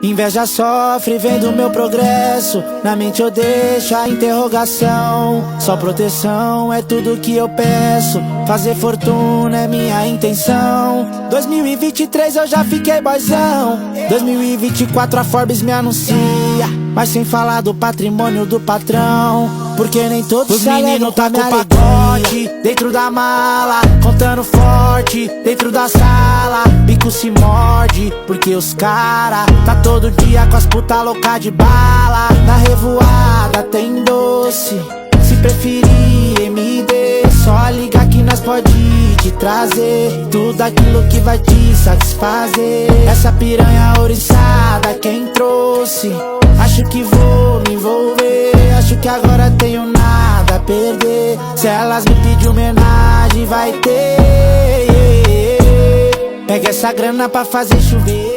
Inveja sofre vendo meu progresso, na mente eu deixo a interrogação. Só proteção é tudo que eu peço, fazer fortuna é minha intenção. 2023 eu já fiquei boyzão, 2024 a Forbes me anuncia, mas sem falar do patrimônio do patrão, porque nem todos os meninos tá com pacote dentro da mala, contando forte dentro da sala. Bico se morde, porque os cara tá todo dia com as puta louca de bala. Na revoada tem doce, se preferir MD, só liga que nós pode te trazer tudo aquilo que vai te satisfazer. Essa piranha ouriçada quem trouxe, acho que vou me envolver, acho que agora tenho nada a perder. Se elas me pedir homenagem vai ter. Pega essa grana pra fazer chover.